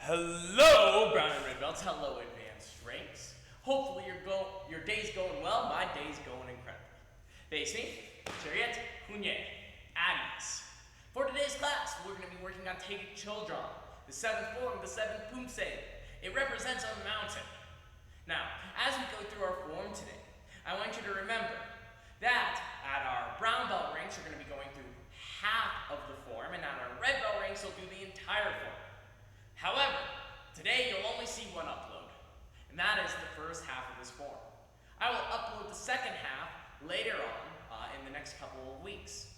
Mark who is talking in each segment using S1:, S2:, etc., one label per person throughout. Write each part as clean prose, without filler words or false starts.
S1: Hello, brown and red belts. Hello, advanced ranks. Hopefully your day's going well. My day's going incredibly. Face me, chariot, hunye, addies. For today's class, we're going to be working on Taeguk Chil, the seventh form, the seventh pumse. It represents a mountain. Now, as we go through our form today, I want you to remember that at our brown belt ranks, you're going to be going through half of the form, and at our red belt ranks, you'll do the entire form. However, today you'll only see one upload, and that is the first half of this form. I will upload the second half later on in the next couple of weeks.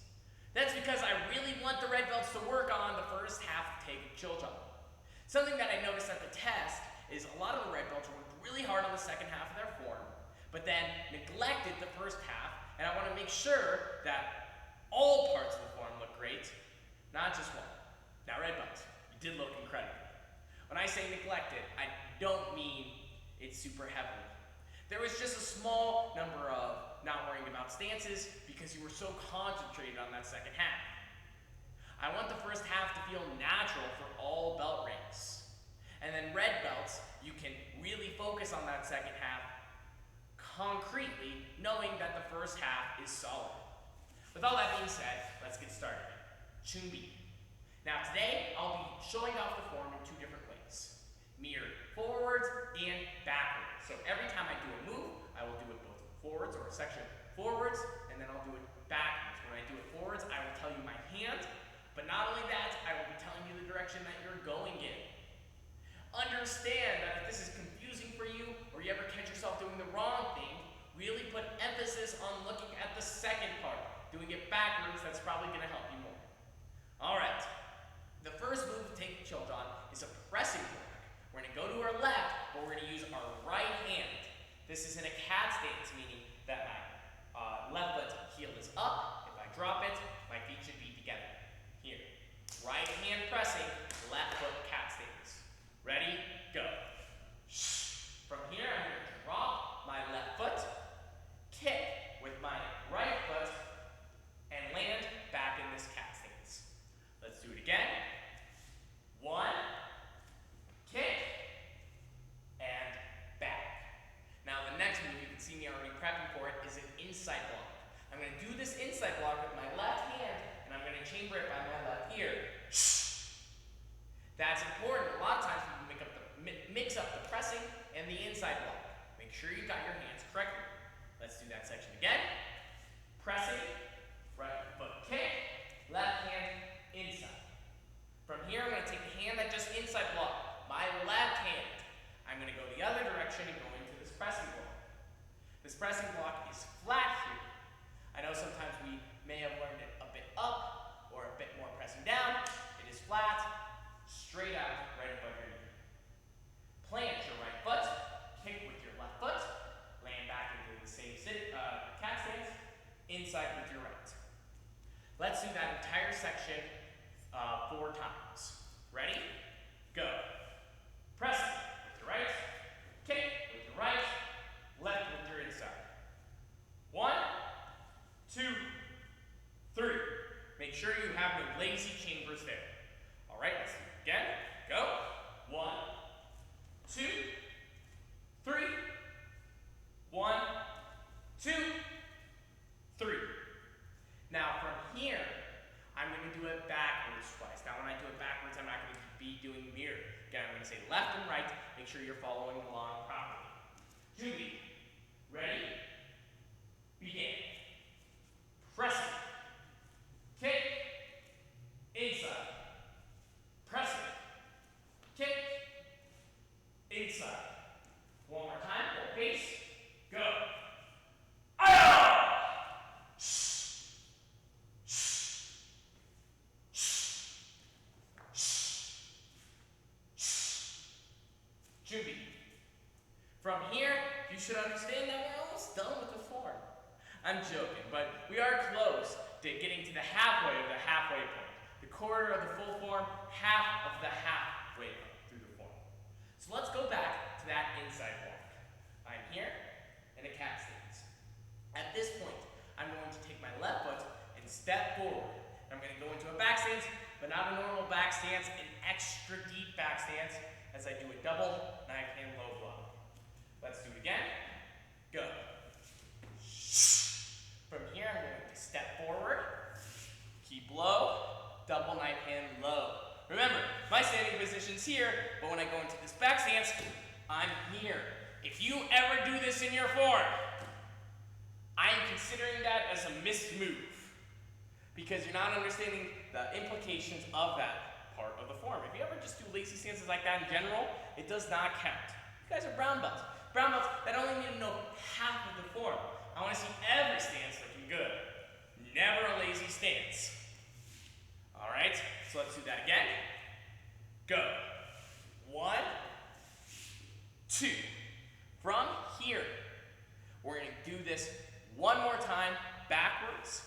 S1: That's because I really want the red belts to work on the first half of Taeguk Chil. Something that I noticed at the test is a lot of the red belts worked really hard on the second half of their form, but then neglected the first half, and I want to make sure that all parts of the form look great, not just one. Now, red belts, you did look incredible. When I say neglected, I don't mean it's super heavily. There was just a small number of not worrying about stances because you were so concentrated on that second half. I want the first half to feel natural for all belt ranks. And then red belts, you can really focus on that second half concretely, knowing that the first half is solid. With all that being said, let's get started. Chunbi. Now today, I'll be showing off the form in two different ways. Mirrored forwards and backwards. So every time I do a move, I will do it both forwards or a section forwards, and then I'll do it backwards. When I do it forwards, I will tell you my hand, but not only that, I will be telling you the direction that you're going in. Understand that if this is confusing for you, or you ever catch yourself doing the wrong thing, really put emphasis on looking at the second part. Doing it backwards, that's probably going to help you more. Alright, the first move to Taeguk Chil is a pressing block. We're going to go to our left, but we're going to use our right hand. This is in a cat stance, meaning that my left foot heel is up. If I drop it, my feet should be together. Here. Right hand pressing, left foot cat stance. Ready? Go. From here, I'm going to drop my left foot, kick with my right foot, and land back in this cat stance. Let's do it again. One, kick, and back. Now the next move, you can see me already prepping for it, is an inside block. I'm going to do this inside block with my left hand, and I'm going to chamber it by my left ear. That's important. A lot of times people mix up the pressing and the inside block. Make sure you got your hands correctly. Let's do that section again. Pressing, right foot kick, left hand inside. From here, I'm going to take the hand that just inside block, my left hand. I'm going to go the other direction and go into this pressing block. This pressing block is flat here. I know sometimes we may have learned it a bit up or a bit more pressing down. It is flat, straight out, right above your knee. Plant your right foot, kick with your left foot, land back into the same cat stance, inside with your right. Let's do that entire section 4 times. Ready? Go. Press with your right, kick with your right, left with your inside. 1, 2, 3. Make sure you have no lazy chambers there. All right, let's do it again. Go. 1, 2, 3. 1, 2, 3. Now from here, I'm going to do it backwards twice. Now when I do it backwards, I'm not going to be doing mirror. Again, I'm going to say left and right. Make sure you're following along properly. Julie, ready? Begin. Pressing. Kick. Inside. Pressing. Kick. Inside. One more time. Full pace. Go. Jubi. From here, you should understand that we're almost done with the form. I'm joking, but we are close to getting to the halfway of the halfway point. The quarter of the full form, half of the halfway through the form. So let's go back to that inside block. I'm here in a cat stance. At this point, I'm going to take my left foot and step forward. I'm going to go into a back stance, but not a normal back stance, an extra deep back stance as I do a double knife hand low block. Let's do it again. Go. From here, I'm going to step forward, keep low, double knife hand low. Remember, my standing position's here, but when I go into this back stance, I'm here. If you ever do this in your form, I am considering that as a missed move because you're not understanding the implications of that part of the form. If you ever just do lazy stances like that in general, it does not count. You guys are brown belts. Brown belts that only need to know half of the form. I want to see every stance looking good. Never a lazy stance. All right, so let's do that again. Go. 1, 2. From here, we're going to do this one more time backwards,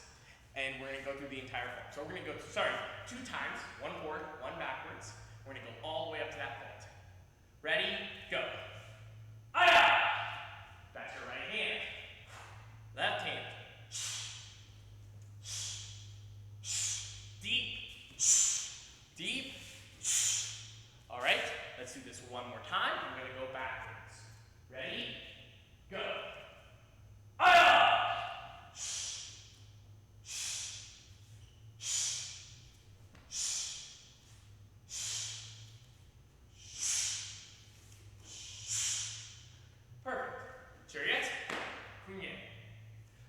S1: and we're going to go through the entire form. So we're going to go, 2 times, 1 forward, 1 backwards. We're going to go all the way up to that point. Ready? Go. Aya! That's your right hand. Left hand. Deep. Deep. All right, let's do this one more time. I'm going to go backwards. Ready? Go. Aya! Perfect. Chariot. Kunye.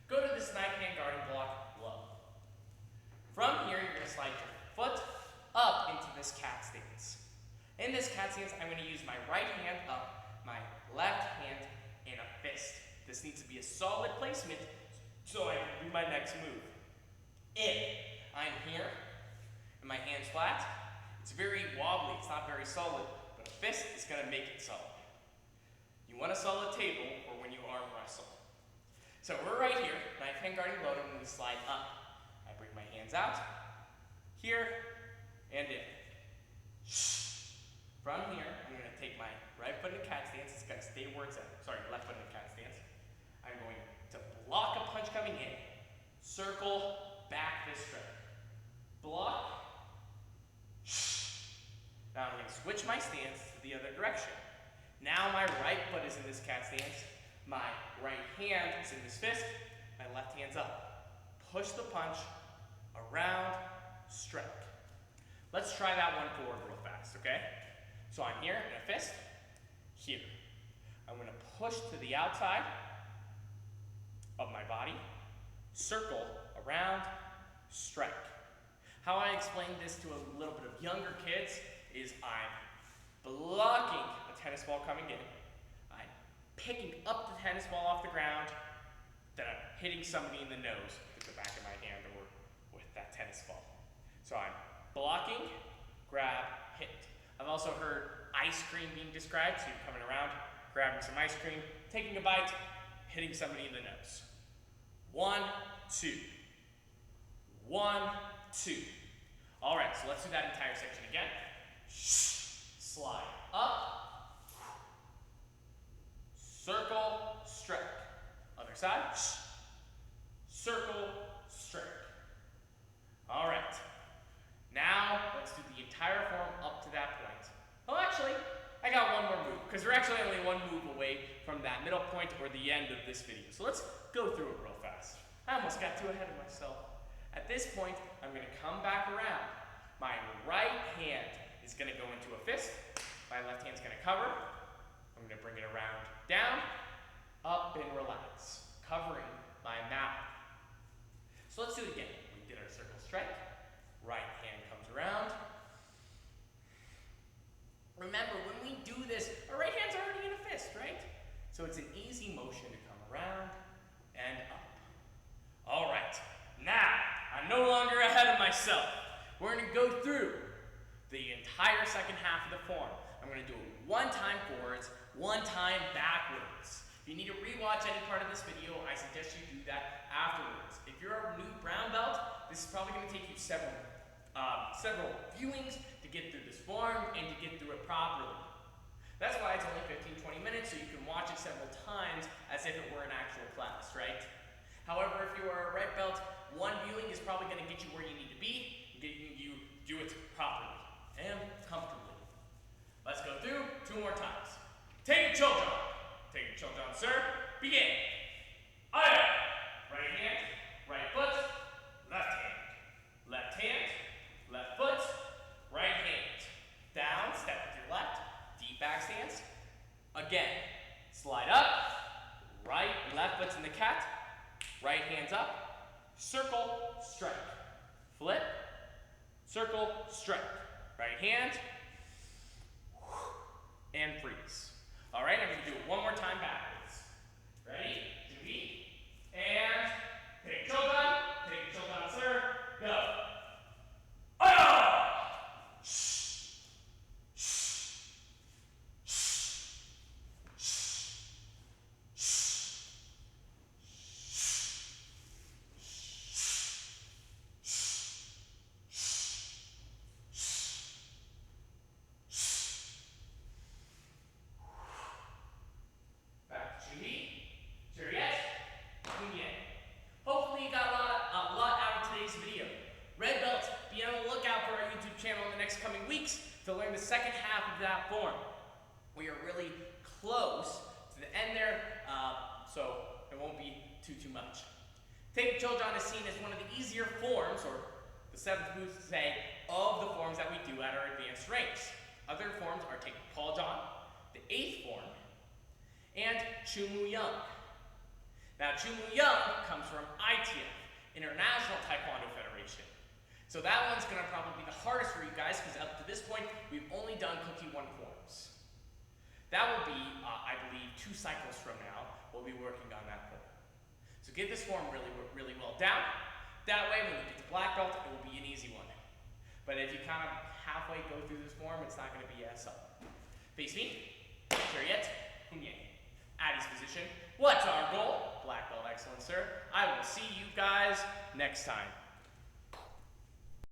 S1: Go to this knife hand guarding block low. From here, you're going to slide your foot up into this cat stance. In this cat stance, I'm going to use my right hand up, my left hand in a fist. This needs to be a solid placement so I can do my next move. If I'm here and my hand's flat, it's very wobbly, it's not very solid, but a fist is going to make it solid. You want a solid table for when you arm wrestle. So we're right here, knife hand guarding low, and we slide up. I bring my hands out, here, and in. From here, I'm going to take my right foot in the cat stance. It's got to stay where it's at. Sorry, left foot in the cat stance. I'm going to block a punch coming in. Circle back this strike. Block. Now I'm going to switch my stance to the other direction. Now my right foot is in this cat stance. My right hand is in this fist. My left hand's up. Push the punch around, strike. Let's try that one forward real fast, okay? So I'm here in a fist, here. I'm going to push to the outside of my body, circle around, strike. How I explain this to a little bit of younger kids is I'm blocking a tennis ball coming in, I'm picking up the tennis ball off the ground, then I'm hitting somebody in the nose with the back of my hand or with that tennis ball. So I'm blocking, grab, hit. I've also heard ice cream being described, so you're coming around, grabbing some ice cream, taking a bite, hitting somebody in the nose. 1, 2. 1, 2. All right, so let's do that entire section again. Slide up, circle, strike. Other side, circle, strike. All right. Now, let's do the entire form up to that point. Oh, actually, I got one more move, because we're actually only one move away from that middle point or the end of this video. So let's go through it real fast. I almost got too ahead of myself. At this point, I'm going to come back around. My right hand is going to go into a fist. My left hand's going to cover. I'm going to bring it around, down, up, and relax, covering my mouth. So let's do it again. We did our circle strike. Right hand comes around. Remember, when we do this, our right hand's already in a fist, right? So it's an easy motion to come around and up. All right, now, I'm no longer ahead of myself. We're going to go through the entire second half of the form. I'm going to do it 1 time forwards, 1 time backwards. If you need to rewatch any part of this video, I suggest you do that afterwards. If you're a new brown belt, this is probably going to take you several viewings to get through this form and to get through it properly. That's why it's only 15-20 minutes, so you can watch it several times as if it were an actual class, right? However, if you are a red belt, 1 viewing is probably going to get you where you need to be, getting you do it properly and comfortably. Let's go through 2 more times. Taeguk Chil. Taeguk Chil, sir. Begin. Aya. Right hand, right foot, left hand. Left hand, left foot, right hand. Down, step with your left, deep back stance. Again, slide up, right, left foot's in the cat, right hand's up, circle, strike. Flip, circle, strike. Right hand, and freeze. All right, I'm gonna do it one more time backwards. Ready? Judy, and take Chil, sir, go. Hopefully you got a lot out of today's video. Red belts, be on the lookout for our YouTube channel in the next coming weeks to learn the second half of that form. We are really close to the end there, so it won't be too much. Taeguk Chil is seen as one of the easier forms, or the 7th boost to say, of the forms that we do at our advanced ranks. Other forms are Taeguk Paljong, the 8th form, and Chumuyang. Now, Chumuyang comes from ITF, International Taekwondo Federation. So that one's gonna probably be the hardest for you guys, because up to this point, we've only done Cookie 1 forms. That will be, I believe, 2 cycles from now, we'll be working on that form. So get this form really well down. That way, when you get to black belt, it will be an easy one. But if you kind of halfway go through this form, it's not gonna be as solid. Face me, chariot, hunye. Addy's position. What's our goal? Black belt excellence, sir. I will see you guys next time.